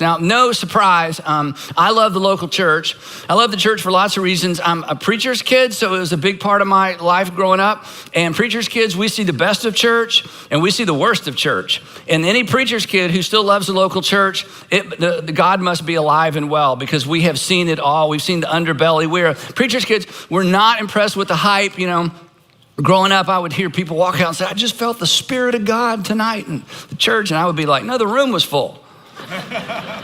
Now, no surprise, I love the local church. I love the church for lots of reasons. I'm a preacher's kid, so it was a big part of my life growing up. And preacher's kids, we see the best of church and we see the worst of church. And any preacher's kid who still loves the local church, the God must be alive and well, because we have seen it all. We've seen the underbelly. We're preacher's kids. We're not impressed with the hype, Growing up, I would hear people walk out and say, I just felt the Spirit of God tonight in the church. And I would be like, no, the room was full.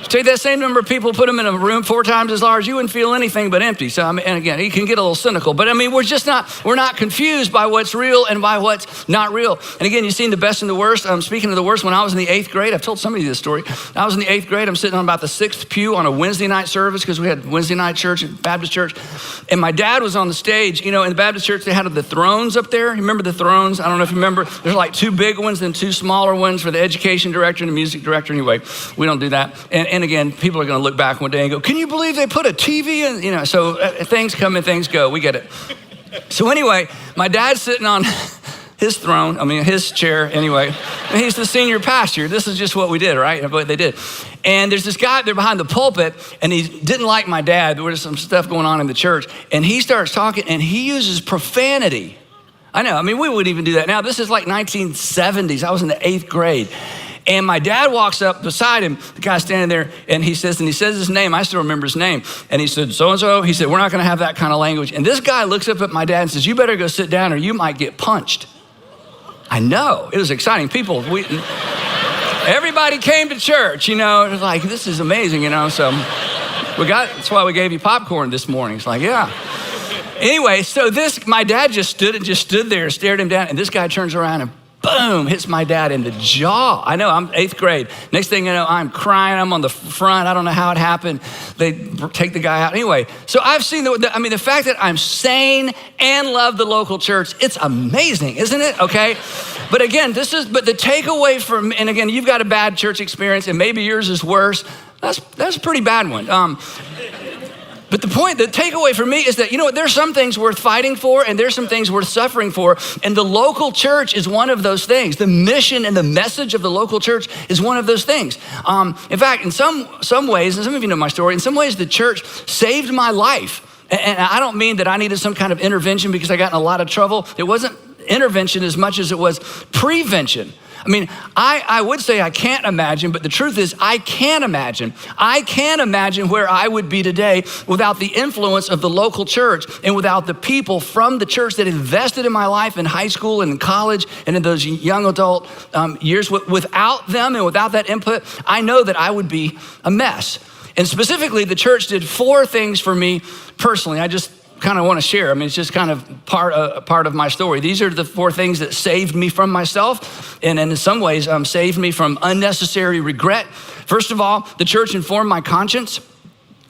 Take that same number of people, put them in a room 4 times as large, you wouldn't feel anything but empty. So, and again, he can get a little cynical, but we're not confused by what's real and by what's not real. And again, you've seen the best and the worst. Speaking of the worst, when I was in the 8th grade, I've told somebody this story. I was in the 8th grade, I'm sitting on about the 6th pew on a Wednesday night service, because we had Wednesday night church at Baptist church. And my dad was on the stage. In the Baptist church, they had the thrones up there. You remember the thrones? I don't know if you remember. There's like 2 big ones and 2 smaller ones for the education director and the music director. Anyway, we don't do that. And again, people are going to look back one day and go, can you believe they put a TV in? So things come and things go. We get it. So anyway, my dad's sitting on his throne, his chair anyway. And he's the senior pastor. This is just what we did, right? What they did. And there's this guy there behind the pulpit, and he didn't like my dad. There was some stuff going on in the church. And he starts talking, and he uses profanity. I know, we wouldn't even do that now. This is like 1970s. I was in the 8th grade. And my dad walks up beside him, the guy standing there, and he says his name. I still remember his name. And he said, so-and-so. He said, we're not going to have that kind of language. And this guy looks up at my dad and says, you better go sit down or you might get punched. I know, it was exciting. Everybody came to church, it was like, this is amazing, so that's why we gave you popcorn this morning. It's like, yeah. Anyway, so my dad just stood there and stared him down, and this guy turns around and boom, hits my dad in the jaw. I know, I'm 8th grade. Next thing you know, I'm crying. I'm on the front. I don't know how it happened. They take the guy out. Anyway, so I've seen the fact that I'm sane and love the local church, it's amazing, isn't it? Okay. But again, the takeaway from, and again, you've got a bad church experience and maybe yours is worse. That's a pretty bad one. But the takeaway for me is that, there's some things worth fighting for and there's some things worth suffering for. And the local church is one of those things. The mission and the message of the local church is one of those things. In fact, in some ways, and some of you know my story, in some ways the church saved my life. And I don't mean that I needed some kind of intervention because I got in a lot of trouble. It wasn't intervention as much as it was prevention. I would say I can't imagine, but the truth is I can imagine. I can imagine where I would be today without the influence of the local church and without the people from the church that invested in my life in high school and in college and in those young adult years. Without them and without that input, I know that I would be a mess. And specifically, the church did 4 things for me personally. I just kind of want to share. It's just kind of part of my story. These are the 4 things that saved me from myself and in some ways saved me from unnecessary regret. First of all, the church informed my conscience.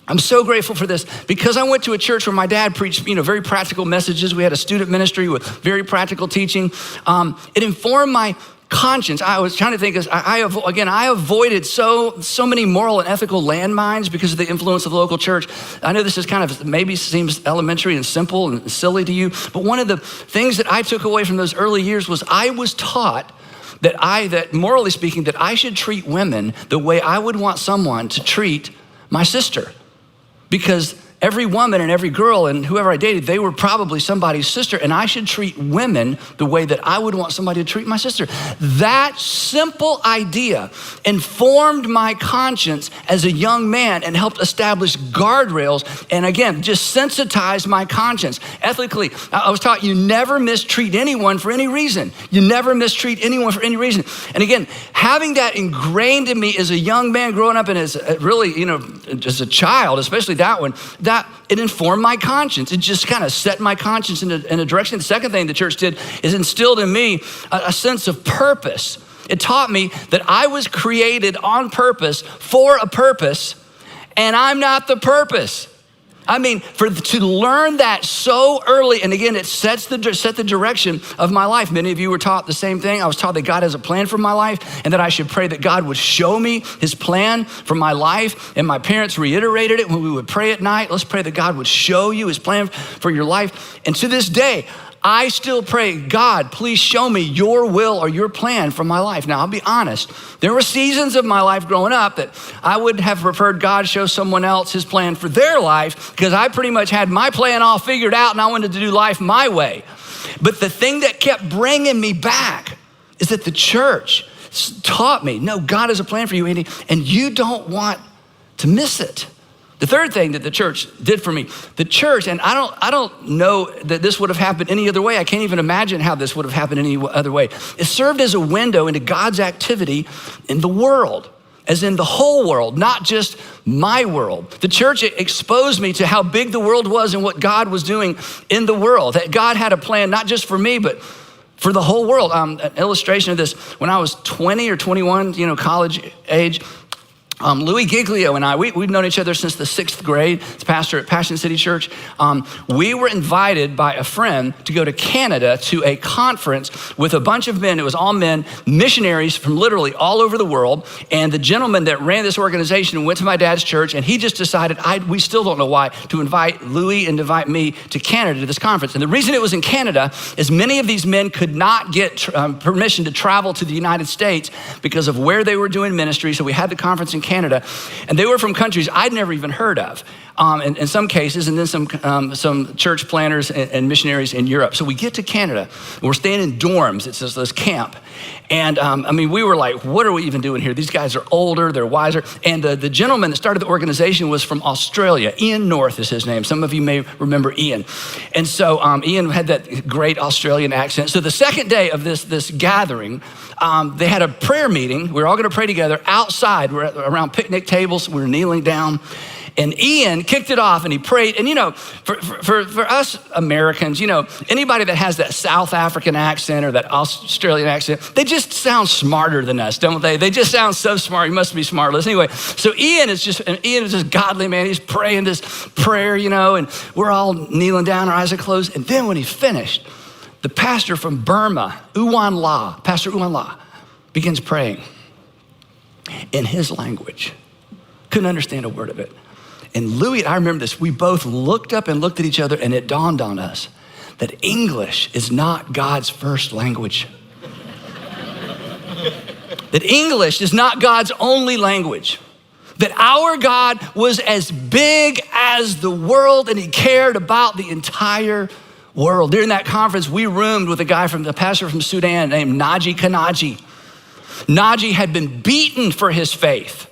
I'm so grateful for this because I went to a church where my dad preached, very practical messages. We had a student ministry with very practical teaching. It informed my conscience. I was trying to think, I avoided so many moral and ethical landmines because of the influence of the local church. I know this is kind of maybe seems elementary and simple and silly to you, but one of the things that I took away from those early years was I was taught that morally speaking, that I should treat women the way I would want someone to treat my sister, because every woman and every girl and whoever I dated, they were probably somebody's sister, and I should treat women the way that I would want somebody to treat my sister. That simple idea informed my conscience as a young man and helped establish guardrails and again, just sensitized my conscience. Ethically, I was taught you never mistreat anyone for any reason. You never mistreat anyone for any reason. And again, having that ingrained in me as a young man growing up and as really, as a child, especially that one, that it informed my conscience. It just kind of set my conscience in a direction. The second thing the church did is instilled in me a sense of purpose. It taught me that I was created on purpose for a purpose, and I'm not the purpose. To learn that so early, and again, it set the direction of my life. Many of you were taught the same thing. I was taught that God has a plan for my life and that I should pray that God would show me his plan for my life. And my parents reiterated it when we would pray at night. Let's pray that God would show you his plan for your life. And to this day, I still pray, God, please show me your will or your plan for my life. Now, I'll be honest. There were seasons of my life growing up that I would have preferred God show someone else his plan for their life because I pretty much had my plan all figured out and I wanted to do life my way. But the thing that kept bringing me back is that the church taught me, no, God has a plan for you, Andy, and you don't want to miss it. The third thing that the church did for me, the church, and I don't know that this would have happened any other way. I can't even imagine how this would have happened any other way. It served as a window into God's activity in the world, as in the whole world, not just my world. The church exposed me to how big the world was and what God was doing in the world, that God had a plan not just for me, but for the whole world. An illustration of this, when I was 20 or 21, college age, Louis Giglio and I, we've known each other since the 6th grade. He's pastor at Passion City Church. We were invited by a friend to go to Canada to a conference with a bunch of men. It was all men, missionaries from literally all over the world. And the gentleman that ran this organization went to my dad's church, and he just decided, we still don't know why, to invite Louis and invite me to Canada to this conference. And the reason it was in Canada is many of these men could not get permission to travel to the United States because of where they were doing ministry. So we had the conference in Canada, and they were from countries I'd never even heard of in some cases, and then some church planners and missionaries in Europe. So we get to Canada, and we're staying in dorms. It's this camp. And we were like, what are we even doing here? These guys are older, they're wiser. And the gentleman that started the organization was from Australia. Ian North is his name. Some of you may remember Ian. And so Ian had that great Australian accent. So the second day of this gathering, they had a prayer meeting. We were all gonna pray together outside. We're around picnic tables, we were kneeling down. And Ian kicked it off and he prayed. And for us Americans, anybody that has that South African accent or that Australian accent, they just sound smarter than us, don't they? They just sound so smart. You must be smart. Listen, anyway, so Ian is just godly, man. He's praying this prayer, and we're all kneeling down, our eyes are closed. And then when he finished, the pastor from Burma, Pastor Uwan La, begins praying in his language. Couldn't understand a word of it. And Louis, I remember this, we both looked up and looked at each other, and it dawned on us that English is not God's first language. That English is not God's only language. That our God was as big as the world, and he cared about the entire world. During that conference, we roomed with a pastor from Sudan named Naji Kanaji. Naji had been beaten for his faith.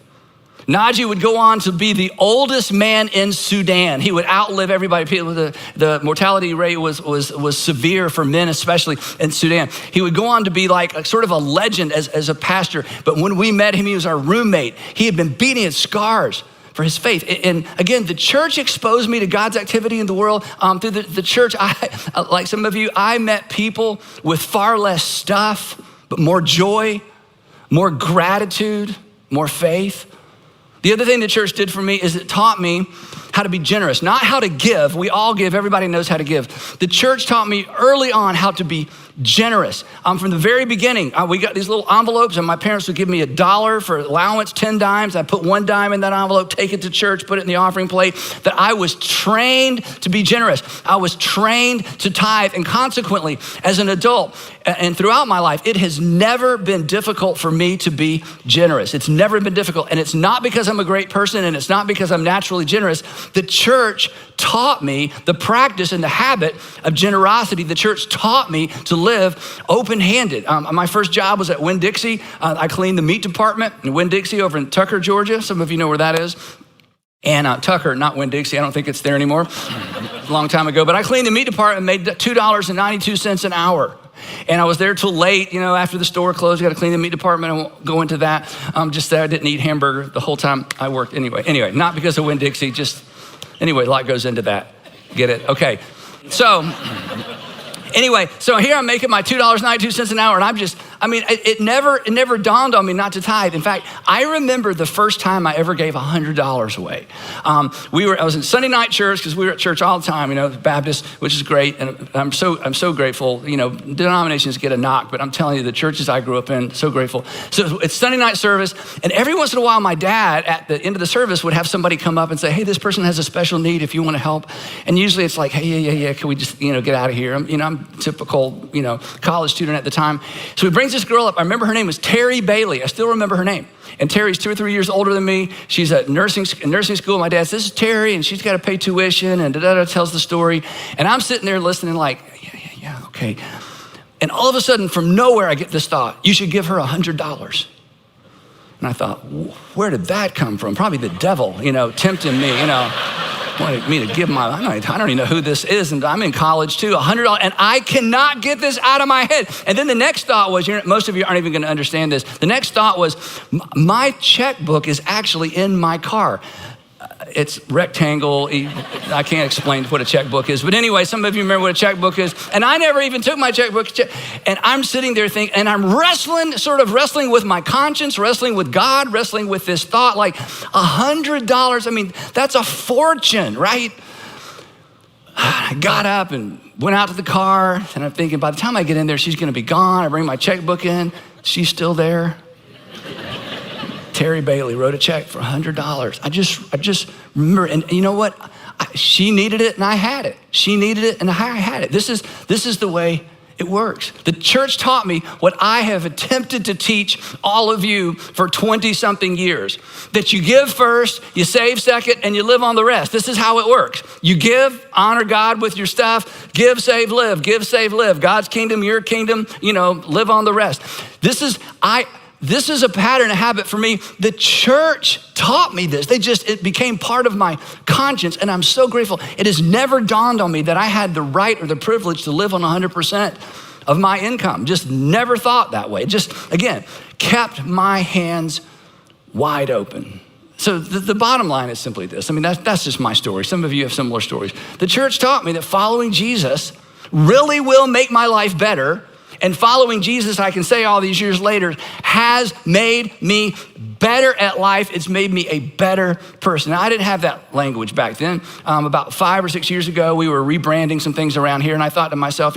Naji would go on to be the oldest man in Sudan. He would outlive everybody. The mortality rate was severe for men, especially in Sudan. He would go on to be like sort of a legend as a pastor. But when we met him, he was our roommate. He had been beating his scars for his faith. And again, the church exposed me to God's activity in the world. Through the church, like some of you, I met people with far less stuff, but more joy, more gratitude, more faith. The other thing the church did for me is it taught me how to be generous, not how to give. We all give, everybody knows how to give. The church taught me early on how to be generous. From the very beginning, we got these little envelopes, and my parents would give me $1 for allowance, 10 dimes. I put 1 dime in that envelope, take it to church, put it in the offering plate. That I was trained to be generous. I was trained to tithe, and consequently, as an adult and throughout my life, it has never been difficult for me to be generous. It's never been difficult, and it's not because I'm a great person, and it's not because I'm naturally generous. The church taught me the practice and the habit of generosity. The church taught me to live open-handed. My first job was at Winn-Dixie. I cleaned the meat department in Winn-Dixie over in Tucker, Georgia. Some of you know where that is. And Tucker, not Winn-Dixie, I don't think it's there anymore. A long time ago. But I cleaned the meat department, made $2.92 an hour. And I was there till late, after the store closed. You got to clean the meat department. I won't go into that. Just that I didn't eat hamburger the whole time I worked. Anyway, not because of Winn-Dixie, a lot goes into that. Get it? Okay. So here I'm making my $2.92 an hour, and I mean, it never dawned on me not to tithe. In fact, I remember the first time I ever gave $100 away. I was in Sunday night church because we were at church all the time, Baptist, which is great. And I'm so grateful. Denominations get a knock, but I'm telling you, the churches I grew up in, so grateful. So it's Sunday night service. And every once in a while, my dad at the end of the service would have somebody come up and say, hey, this person has a special need if you want to help. And usually it's like, hey, yeah, can we just, get out of here? I'm typical, college student at the time. So he brings this girl up. I remember her name was Terry Bailey. I still remember her name. And Terry's 2 or 3 years older than me. She's at nursing school. My dad says, this is Terry, and she's got to pay tuition, and tells the story. And I'm sitting there listening like, yeah, okay. And all of a sudden, from nowhere, I get this thought, you should give her $100. And I thought, where did that come from? Probably the devil, tempting me, wanted me to give I don't even know who this is, and I'm in college too, $100, and I cannot get this out of my head. And then the next thought was, most of you aren't even gonna understand this. The next thought was, my checkbook is actually in my car. It's rectangle. I can't explain what a checkbook is. But anyway, some of you remember what a checkbook is. And I never even took my checkbook. And I'm sitting there thinking, and I'm wrestling with my conscience, wrestling with God, wrestling with this thought, like $100. I mean, that's a fortune, right? I got up and went out to the car. And I'm thinking, by the time I get in there, she's going to be gone. I bring my checkbook in. She's still there. Terry Bailey wrote a check for $100. I just remember, and you know what? She needed it and I had it. She needed it and I had it. This is the way it works. The church taught me what I have attempted to teach all of you for 20-something years, that you give first, you save second, and you live on the rest. This is how it works. You give, honor God with your stuff, give, save, live, give, save, live. God's kingdom, your kingdom, live on the rest. This is a pattern, a habit for me. The church taught me this. It became part of my conscience, and I'm so grateful. It has never dawned on me that I had the right or the privilege to live on 100% of my income. Just never thought that way. Just, again, kept my hands wide open. So the bottom line is simply this. I mean, that's just my story. Some of you have similar stories. The church taught me that following Jesus really will make my life better. And following Jesus, I can say all these years later, has made me better at life. It's made me a better person. Now, I didn't have that language back then. About 5 or 6 years ago, we were rebranding some things around here, and I thought to myself,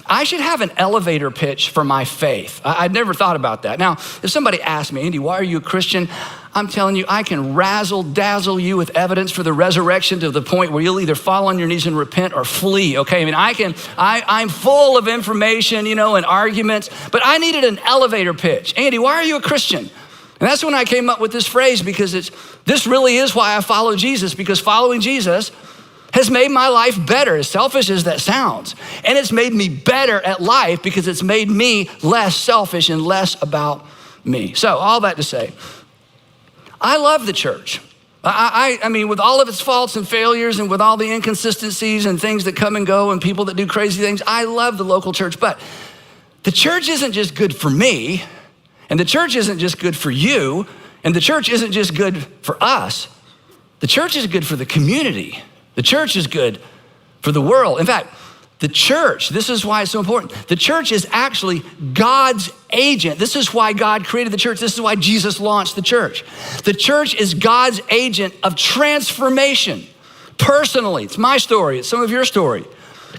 I should have an elevator pitch for my faith. I'd never thought about that. Now, if somebody asked me, Andy, why are you a Christian? I'm telling you, I can razzle dazzle you with evidence for the resurrection to the point where you'll either fall on your knees and repent or flee, okay? I mean, I'm full of information, and arguments, but I needed an elevator pitch. Andy, why are you a Christian? And that's when I came up with this phrase, because this really is why I follow Jesus, because following Jesus has made my life better, as selfish as that sounds. And it's made me better at life because it's made me less selfish and less about me. So all that to say, I love the church. I mean, with all of its faults and failures and with all the inconsistencies and things that come and go and people that do crazy things, I love the local church. But the church isn't just good for me, and the church isn't just good for you, and the church isn't just good for us. The church is good for the community. The church is good for the world. In fact, the church, this is why it's so important. The church is actually God's agent. This is why God created the church. This is why Jesus launched the church. The church is God's agent of transformation. Personally, it's my story. It's some of your story.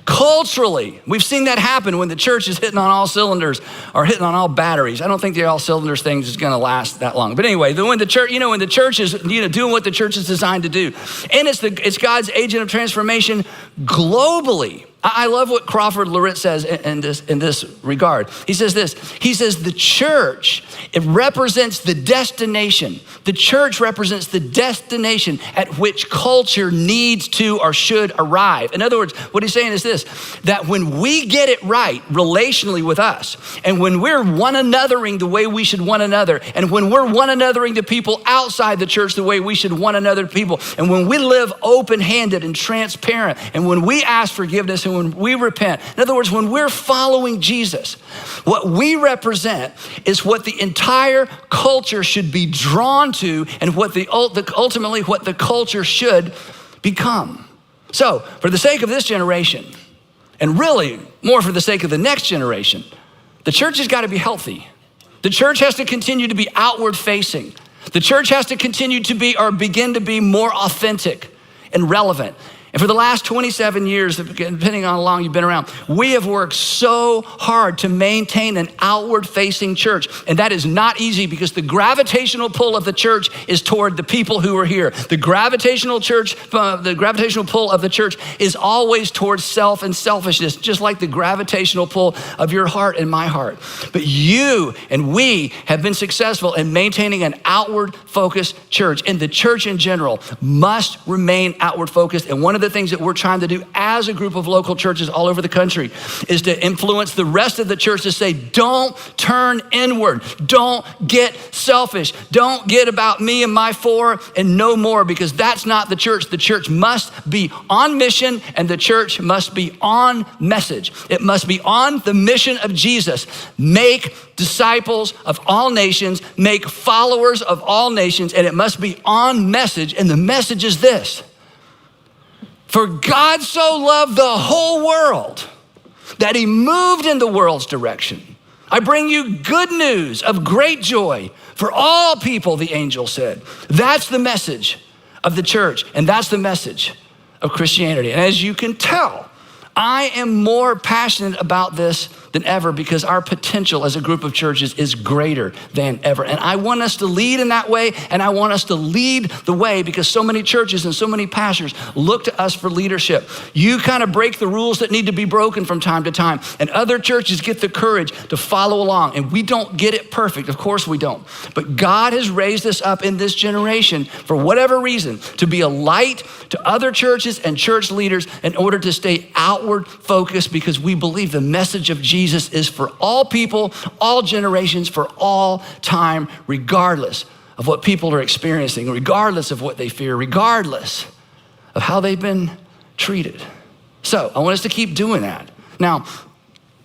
Culturally, we've seen that happen when the church is hitting on all cylinders or hitting on all batteries. I don't think the all cylinders thing is going to last that long. But anyway, when the church is doing what the church is designed to do, and it's God's agent of transformation globally. I love what Crawford Loritz says in this regard. He says this. He says the church, it represents the destination. The church represents the destination at which culture needs to or should arrive. In other words, what he's saying is this, that when we get it right relationally with us, and when we're one anothering the way we should one another, and when we're one anothering to people outside the church the way we should one another to people, and when we live open-handed and transparent, and when we ask forgiveness and when we repent. In other words, when we're following Jesus, what we represent is what the entire culture should be drawn to and what ultimately what the culture should become. So for the sake of this generation, and really more for the sake of the next generation, The church has got to be healthy. The church has to continue to be outward facing. The church has to continue to be or begin to be more authentic and relevant. And for the last 27 years, depending on how long you've been around, we have worked so hard to maintain an outward-facing church. And that is not easy because the gravitational pull of the church is toward the people who are here. The gravitational pull of the church is always towards self and selfishness, just like the gravitational pull of your heart and my heart. But you and we have been successful in maintaining an outward-focused church. And the church in general must remain outward-focused. And one of the things that we're trying to do as a group of local churches all over the country is to influence the rest of the church to say, don't turn inward. Don't get selfish. Don't get about me and my four and no more, because that's not the church. The church must be on mission and the church must be on message. It must be on the mission of Jesus. Make disciples of all nations, make followers of all nations, and it must be on message. And the message is this: for God so loved the whole world that he moved in the world's direction. I bring you good news of great joy for all people, the angel said. That's the message of the church, and that's the message of Christianity. And as you can tell, I am more passionate about this than ever because our potential as a group of churches is greater than ever. And I want us to lead in that way, and I want us to lead the way because so many churches and so many pastors look to us for leadership. You kind of break the rules that need to be broken from time to time, and other churches get the courage to follow along. And we don't get it perfect, of course we don't. But God has raised us up in this generation for whatever reason to be a light to other churches and church leaders in order to stay outward focused, because we believe the message of Jesus is for all people, all generations, for all time, regardless of what people are experiencing, regardless of what they fear, regardless of how they've been treated. So I want us to keep doing that. Now,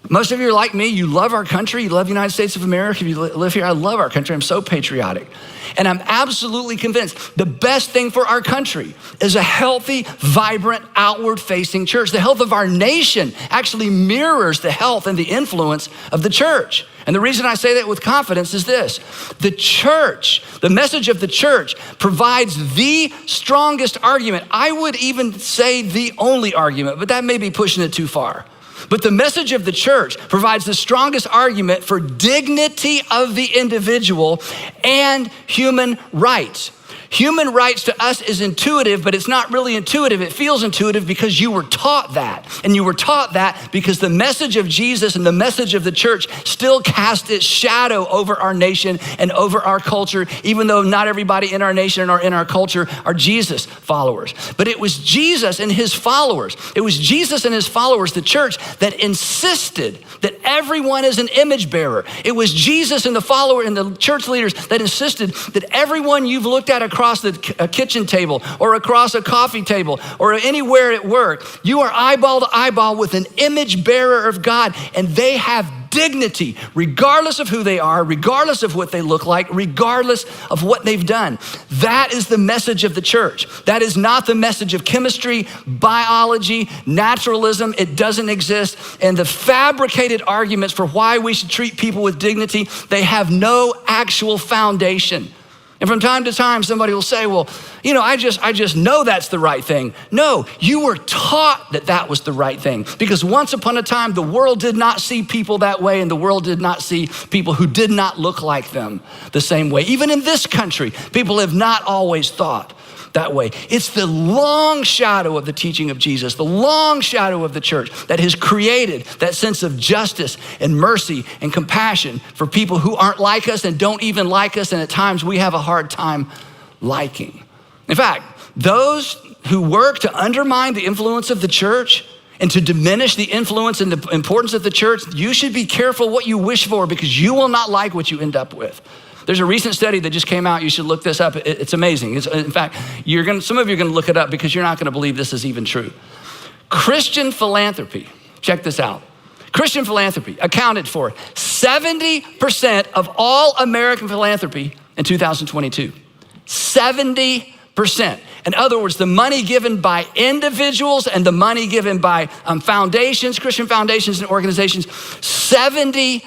most of you are like me. You love our country. You love the United States of America. If you live here, I love our country. I'm so patriotic. And I'm absolutely convinced the best thing for our country is a healthy, vibrant, outward-facing church. The health of our nation actually mirrors the health and the influence of the church. And the reason I say that with confidence is this: the church, the message of the church provides the strongest argument. I would even say the only argument, but that may be pushing it too far. But the message of the church provides the strongest argument for dignity of the individual and human rights. Human rights to us is intuitive, but it's not really intuitive. It feels intuitive because you were taught that. And you were taught that because the message of Jesus and the message of the church still cast its shadow over our nation and over our culture, even though not everybody in our nation or in our culture are Jesus followers. But it was Jesus and his followers. It was Jesus and his followers, the church, that insisted that everyone is an image bearer. It was Jesus and the follower and the church leaders that insisted that everyone you've looked at across the kitchen table or across a coffee table or anywhere at work, you are eyeball to eyeball with an image bearer of God, and they have dignity regardless of who they are, regardless of what they look like, regardless of what they've done. That is the message of the church. That is not the message of chemistry, biology, naturalism. It doesn't exist. And the fabricated arguments for why we should treat people with dignity, they have no actual foundation. And from time to time, somebody will say, well, you know, I just know that's the right thing. No, you were taught that that was the right thing, because once upon a time, the world did not see people that way, and the world did not see people who did not look like them the same way. Even in this country, people have not always thought that way. It's the long shadow of the teaching of Jesus, the long shadow of the church that has created that sense of justice and mercy and compassion for people who aren't like us and don't even like us, and at times we have a hard time liking. In fact, those who work to undermine the influence of the church and to diminish the influence and the importance of the church, you should be careful what you wish for, because you will not like what you end up with. There's a recent study that just came out. You should look this up. It's amazing. In fact, some of you are going to look it up because you're not going to believe this is even true. Christian philanthropy, check this out. Christian philanthropy accounted for 70% of all American philanthropy in 2022. 70%. In other words, the money given by individuals and the money given by foundations, Christian foundations and organizations, 70%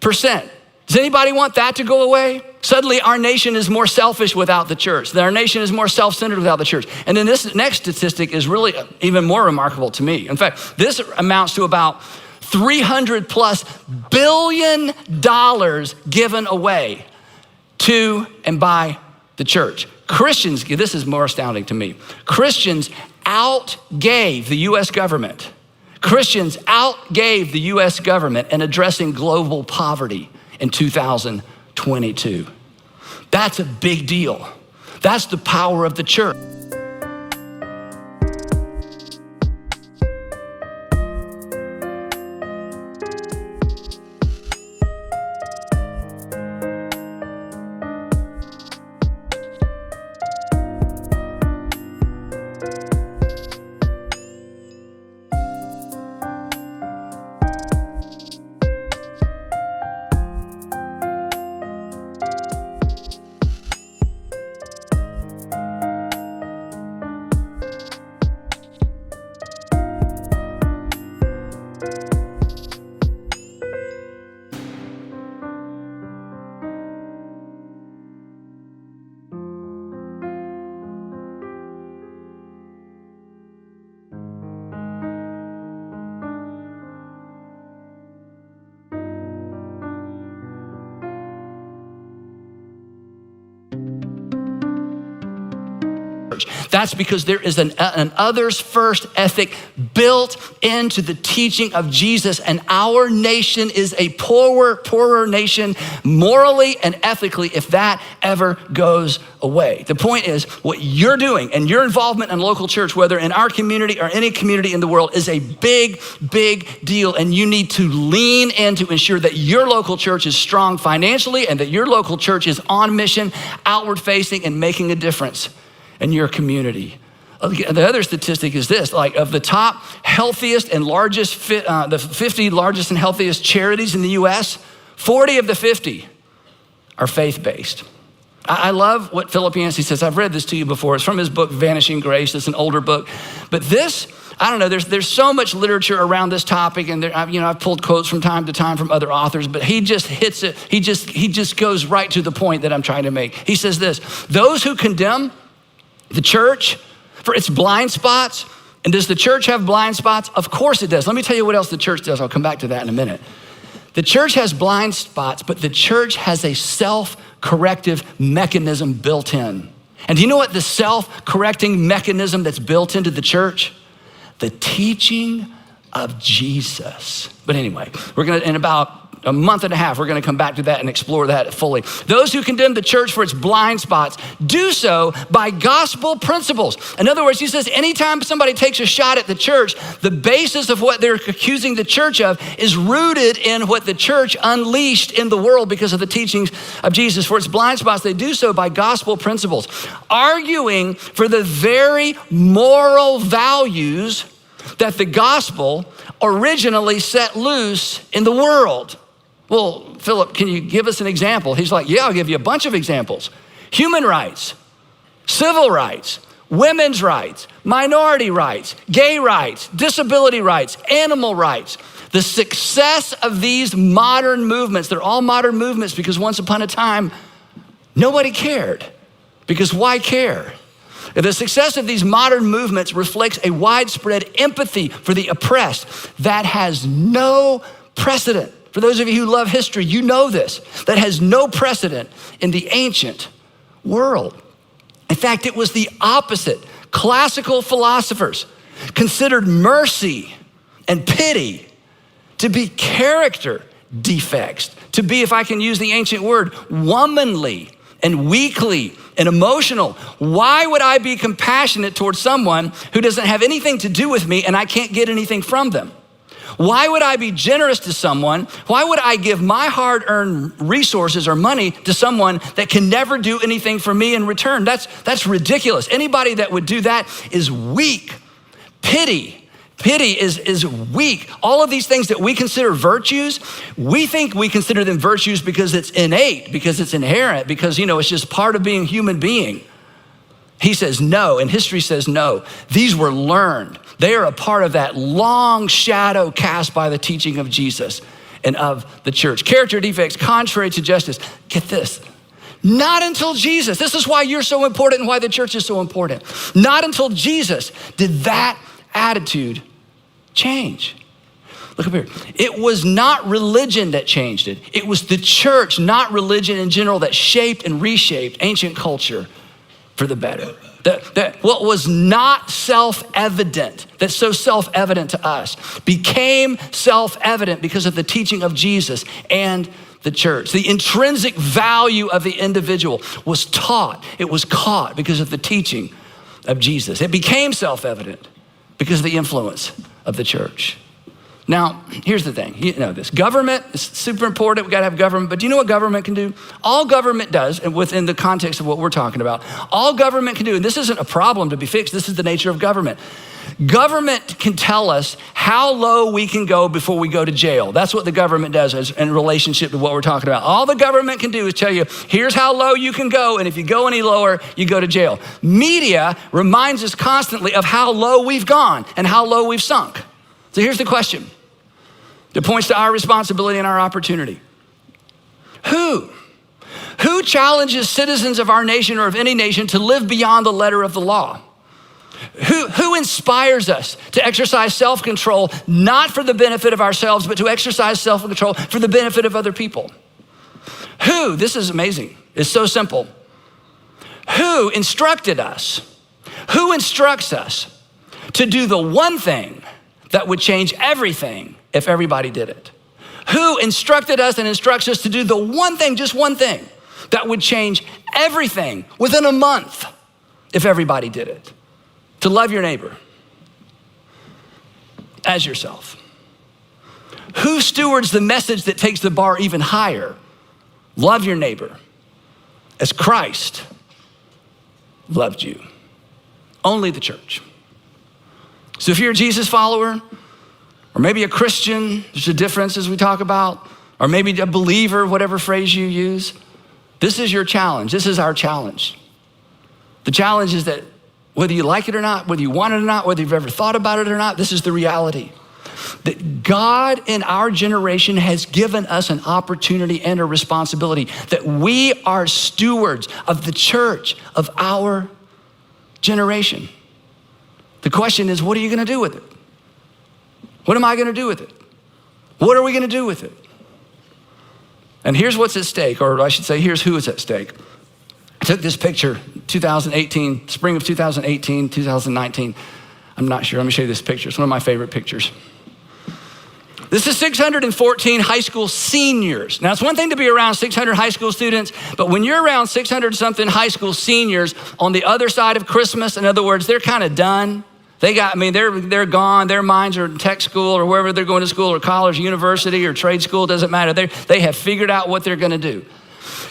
Does anybody want that to go away? Suddenly our nation is more selfish without the church. Our nation is more self-centered without the church. And then this next statistic is really even more remarkable to me. In fact, this amounts to about $300+ billion given away to and by the church. Christians, this is more astounding to me. Christians outgave the US government. Christians outgave the US government in addressing global poverty in 2022. That's a big deal. That's the power of the church. That's because there is an others first ethic built into the teaching of Jesus, and our nation is a poorer nation morally and ethically if that ever goes away. The point is, what you're doing and your involvement in local church, whether in our community or any community in the world, is a big, big deal, and you need to lean in to ensure that your local church is strong financially and that your local church is on mission, outward facing, and making a difference in your community. The other statistic is this, like of the top healthiest and largest, the 50 largest and healthiest charities in the US, 40 of the 50 are faith-based. I love what Philip Yancey says. I've read this to you before. It's from his book, Vanishing Grace. It's an older book. But this, I don't know, there's so much literature around this topic, and I've pulled quotes from time to time from other authors, but he just hits it. He just goes right to the point that I'm trying to make. He says this: those who condemn the church for its blind spots. And does the church have blind spots? Of course it does. Let me tell you what else the church does. I'll come back to that in a minute. The church has blind spots, but the church has a self-corrective mechanism built in. And do you know what the self-correcting mechanism that's built into the church? The teaching of Jesus. But anyway, we're gonna, in about a month and a half, we're gonna come back to that and explore that fully. Those who condemn the church for its blind spots do so by gospel principles. In other words, he says anytime somebody takes a shot at the church, the basis of what they're accusing the church of is rooted in what the church unleashed in the world because of the teachings of Jesus. For its blind spots, they do so by gospel principles, arguing for the very moral values that the gospel originally set loose in the world. Well, Philip, can you give us an example? He's like, yeah, I'll give you a bunch of examples. Human rights, civil rights, women's rights, minority rights, gay rights, disability rights, animal rights. The success of these modern movements, they're all modern movements because once upon a time, nobody cared. Because why care? The success of these modern movements reflects a widespread empathy for the oppressed that has no precedent. For those of you who love history, you know this. That has no precedent in the ancient world. In fact, it was the opposite. Classical philosophers considered mercy and pity to be character defects, to be, if I can use the ancient word, womanly and weakly and emotional. Why would I be compassionate towards someone who doesn't have anything to do with me and I can't get anything from them? Why would I be generous to someone? Why would I give my hard-earned resources or money to someone that can never do anything for me in return? That's ridiculous. Anybody that would do that is weak. Pity is weak. All of these things that we consider virtues, we think we consider them virtues because it's innate, because it's inherent, because it's just part of being a human being. He says no, and history says no. These were learned. They are a part of that long shadow cast by the teaching of Jesus. and of the church. Character defects contrary to justice. Get this. Not until Jesus, this is why you're so important and why the church is so important. Not until Jesus did that attitude change. Look up here. It was not religion that changed it. It was the church, not religion in general, that shaped and reshaped ancient culture for the better. That what was not self-evident, that's so self-evident to us, became self-evident because of the teaching of Jesus and the church. The intrinsic value of the individual was taught, it was caught because of the teaching of Jesus. It became self-evident because of the influence of the church. Now, here's the thing, you know this. Government is super important, we gotta have government, but do you know what government can do? All government does, and within the context of what we're talking about, all government can do, and this isn't a problem to be fixed, this is the nature of government. Government can tell us how low we can go before we go to jail. That's what the government does in relationship to what we're talking about. All the government can do is tell you, here's how low you can go, and if you go any lower, you go to jail. Media reminds us constantly of how low we've gone and how low we've sunk. So here's the question. It points to our responsibility and our opportunity. Who challenges citizens of our nation or of any nation to live beyond the letter of the law? Who inspires us to exercise self-control, not for the benefit of ourselves, but to exercise self-control for the benefit of other people? Who, this is amazing, it's so simple. Who instructed us? Who instructs us to do the one thing that would change everything if everybody did it? Who instructed us and instructs us to do the one thing, just one thing, that would change everything within a month if everybody did it? To love your neighbor as yourself. Who stewards the message that takes the bar even higher? Love your neighbor as Christ loved you. Only the church. So if you're a Jesus follower, or maybe a Christian, there's a difference as we talk about, or maybe a believer, whatever phrase you use, this is your challenge. This is our challenge. The challenge is that whether you like it or not, whether you want it or not, whether you've ever thought about it or not, this is the reality. That God in our generation has given us an opportunity and a responsibility that we are stewards of the church of our generation. The question is, what are you gonna do with it? What am I gonna do with it? What are we gonna do with it? And here's what's at stake, or I should say, here's who is at stake. I took this picture, 2018, spring of 2018, 2019. I'm not sure, let me show you this picture. It's one of my favorite pictures. This is 614 high school seniors. Now, it's one thing to be around 600 high school students, but when you're around 600 something high school seniors on the other side of Christmas, in other words, they're kind of done. They're gone. Their minds are in tech school or wherever they're going to school, or college, university, or trade school, doesn't matter. They have figured out what they're gonna do.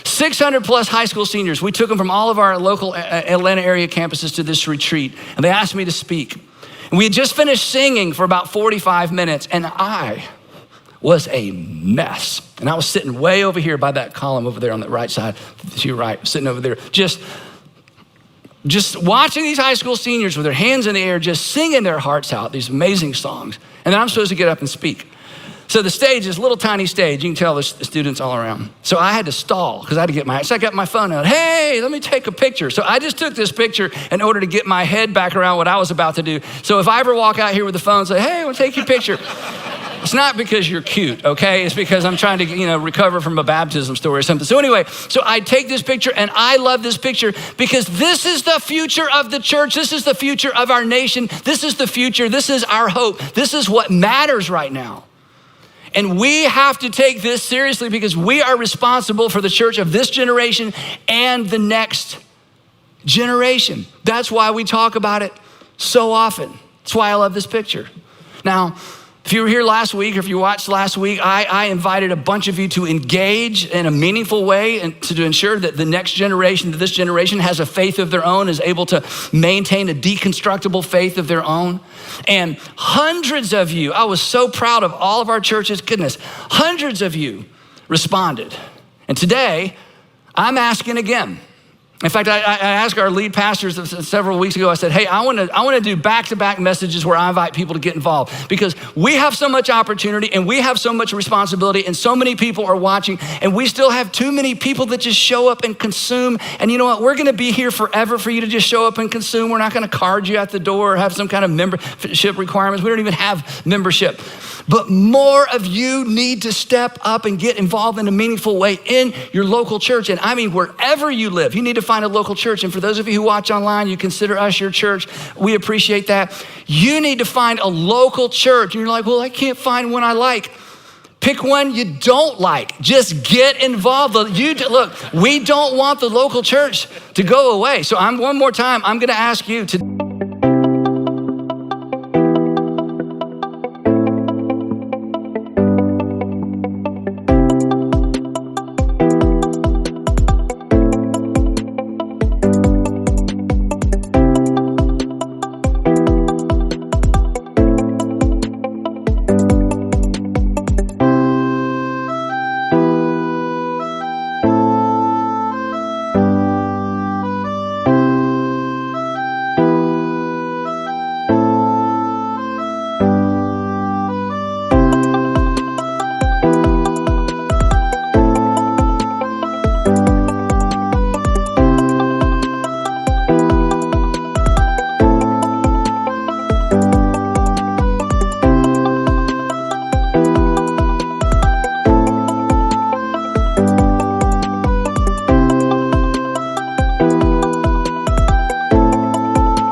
600 plus high school seniors. We took them from all of our local Atlanta area campuses to this retreat, and they asked me to speak. And we had just finished singing for about 45 minutes, and I was a mess. And I was sitting way over here by that column over there on the right side, to your right, sitting over there, just watching these high school seniors with their hands in the air, just singing their hearts out, these amazing songs. And then I'm supposed to get up and speak. So the stage is a little tiny stage. You can tell there's students all around. So I had to stall because I had to so I got my phone out. Hey, let me take a picture. So I just took this picture in order to get my head back around what I was about to do. So if I ever walk out here with the phone and say, hey, I want to take your picture. It's not because you're cute, okay? It's because I'm trying to, recover from a baptism story or something. So anyway, so I take this picture, and I love this picture because this is the future of the church. This is the future of our nation. This is the future. This is our hope. This is what matters right now. And we have to take this seriously because we are responsible for the church of this generation and the next generation. That's why we talk about it so often. That's why I love this picture. Now, if you were here last week, or if you watched last week, I invited a bunch of you to engage in a meaningful way and to ensure that the next generation, that this generation has a faith of their own, is able to maintain a deconstructible faith of their own. And hundreds of you, I was so proud of all of our churches, goodness, hundreds of you responded. And today, I'm asking again. In fact, I asked our lead pastors several weeks ago, I said, hey, I want to do back-to-back messages where I invite people to get involved, because we have so much opportunity and we have so much responsibility and so many people are watching, and we still have too many people that just show up and consume. And you know what? We're going to be here forever for you to just show up and consume. We're not going to card you at the door or have some kind of membership requirements. We don't even have membership. But more of you need to step up and get involved in a meaningful way in your local church. And I mean, wherever you live, you need to find a local church. And for those of you who watch online, you consider us your church. We appreciate that. You need to find a local church. And you're like, well, I can't find one I like. Pick one you don't like. Just get involved. Look, we don't want the local church to go away. So one more time, I'm going to ask you to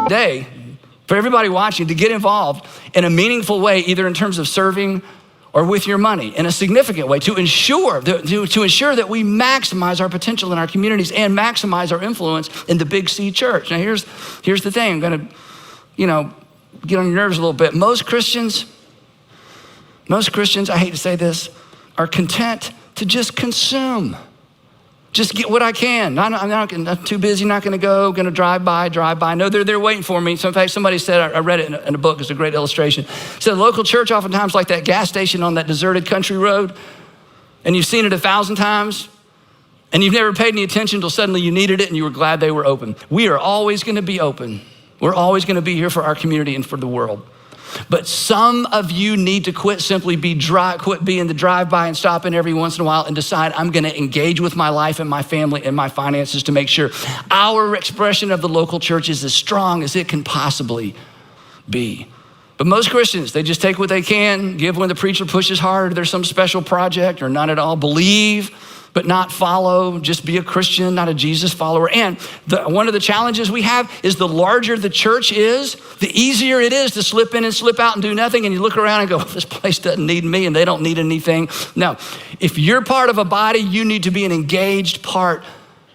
day for everybody watching to get involved in a meaningful way, either in terms of serving or with your money in a significant way, to ensure that we maximize our potential in our communities and maximize our influence in the Big C church. Now here's the thing. I'm gonna, get on your nerves a little bit. Most Christians, I hate to say this, are content to just consume. Just get what I can. I'm too busy, not gonna go, gonna drive by. No, they're there waiting for me. So in fact, somebody said, I read it in a book, it's a great illustration. It said a local church oftentimes like that gas station on that deserted country road, and you've seen it 1,000 times, and you've never paid any attention until suddenly you needed it and you were glad they were open. We are always gonna be open. We're always gonna be here for our community and for the world. But some of you need to quit being the drive-by and stopping every once in a while and decide, I'm gonna engage with my life and my family and my finances to make sure our expression of the local church is as strong as it can possibly be. But most Christians, they just take what they can, give when the preacher pushes hard, there's some special project, or none at all. Believe, but not follow. Just be a Christian, not a Jesus follower. And one of the challenges we have is the larger the church is, the easier it is to slip in and slip out and do nothing. And you look around and go, this place doesn't need me and they don't need anything. No, if you're part of a body, you need to be an engaged part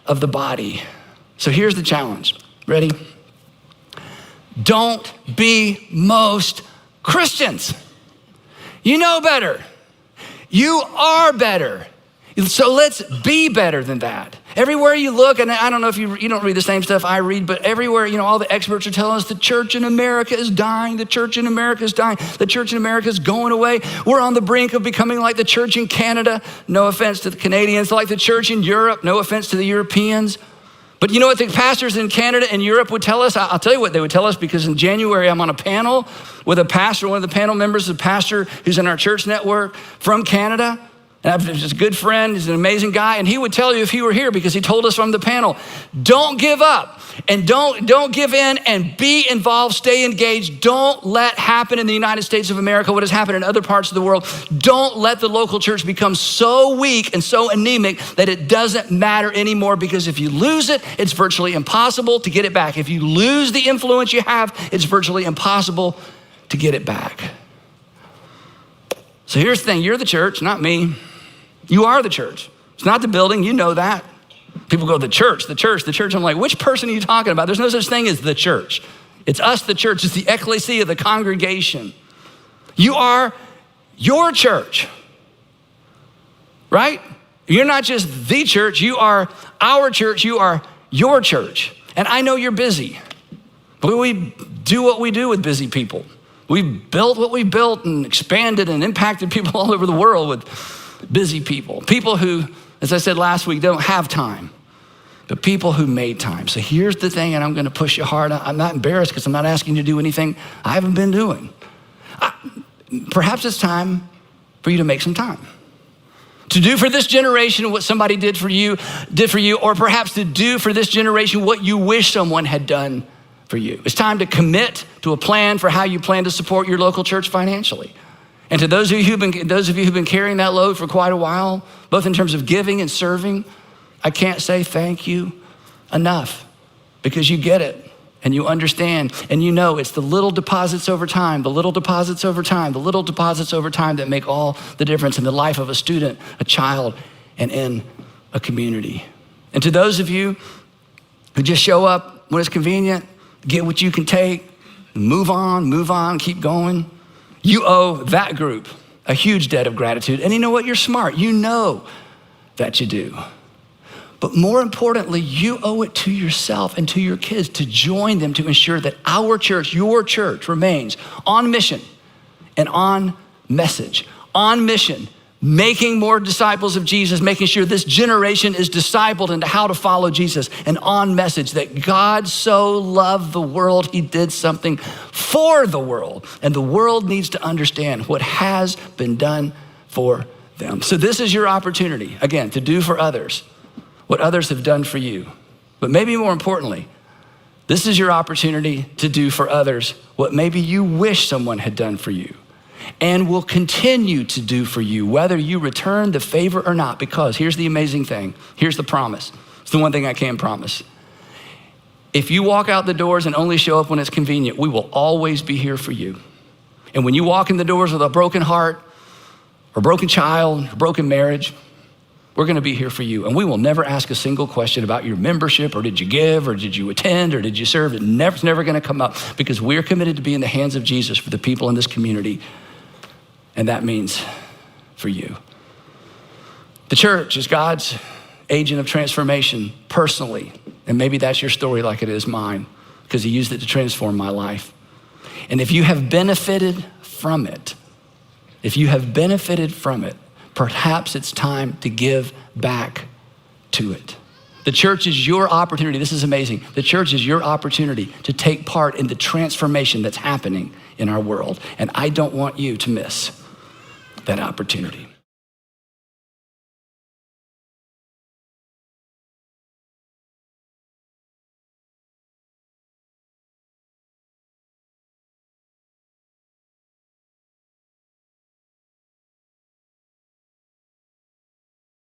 of the body. So here's the challenge. Ready? Don't be most Christians. You know better. You are better. So let's be better than that. Everywhere you look, and I don't know if you don't read the same stuff I read, but everywhere, all the experts are telling us the church in America is dying. The church in America is dying. The church in America is going away. We're on the brink of becoming like the church in Canada. No offense to the Canadians. Like the church in Europe. No offense to the Europeans. But you know what the pastors in Canada and Europe would tell us? I'll tell you what they would tell us, because in January, I'm on a panel with a pastor, one of the panel members, a pastor who's in our church network from Canada. And I've just a good friend, he's an amazing guy, and he would tell you if he were here, because he told us from the panel, don't give up and don't give in, and be involved, stay engaged. Don't let happen in the United States of America what has happened in other parts of the world. Don't let the local church become so weak and so anemic that it doesn't matter anymore, because if you lose it, it's virtually impossible to get it back. If you lose the influence you have, it's virtually impossible to get it back. So here's the thing, you're the church, not me. You are the church. It's not the building, you know that. People go, the church. I'm like, which person are you talking about? There's no such thing as the church. It's us, the church. It's the ecclesia, the congregation. You are your church, right? You're not just the church, you are our church, you are your church. And I know you're busy, but we do what we do with busy people. We've built what we built and expanded and impacted people all over the world with busy people. People who, as I said last week, don't have time but people who made time. So here's the thing, and I'm gonna push you hard. I'm not embarrassed because I'm not asking you to do anything I haven't been doing. Perhaps it's time for you to make some time. To do for this generation what somebody did for you, or perhaps to do for this generation what you wish someone had done for you. It's time to commit to a plan for how you plan to support your local church financially. And to those of you who've been carrying that load for quite a while, both in terms of giving and serving, I can't say thank you enough, because you get it and you understand and you know it's the little deposits over time, the little deposits over time, the little deposits over time that make all the difference in the life of a student, a child, and in a community. And to those of you who just show up when it's convenient, get what you can take, move on, keep going, you owe that group a huge debt of gratitude. And you know what? You're smart. You know that you do. But more importantly, you owe it to yourself and to your kids to join them to ensure that our church, your church, remains on mission and on message. On mission, making more disciples of Jesus, making sure this generation is discipled into how to follow Jesus, and on message that God so loved the world, he did something for the world, and the world needs to understand what has been done for them. So this is your opportunity, again, to do for others what others have done for you. But maybe more importantly, this is your opportunity to do for others what maybe you wish someone had done for you and will continue to do for you, whether you return the favor or not. Because here's the amazing thing. Here's the promise. It's the one thing I can promise. If you walk out the doors and only show up when it's convenient, we will always be here for you. And when you walk in the doors with a broken heart or broken child or broken marriage, we're gonna be here for you. And we will never ask a single question about your membership, or did you give, or did you attend, or did you serve? It's never gonna come up, because we're committed to be in the hands of Jesus for the people in this community. And that means for you. The church is God's agent of transformation personally. And maybe that's your story like it is mine, because he used it to transform my life. And if you have benefited from it, perhaps it's time to give back to it. The church is your opportunity. This is amazing. The church is your opportunity to take part in the transformation that's happening in our world. And I don't want you to miss that opportunity.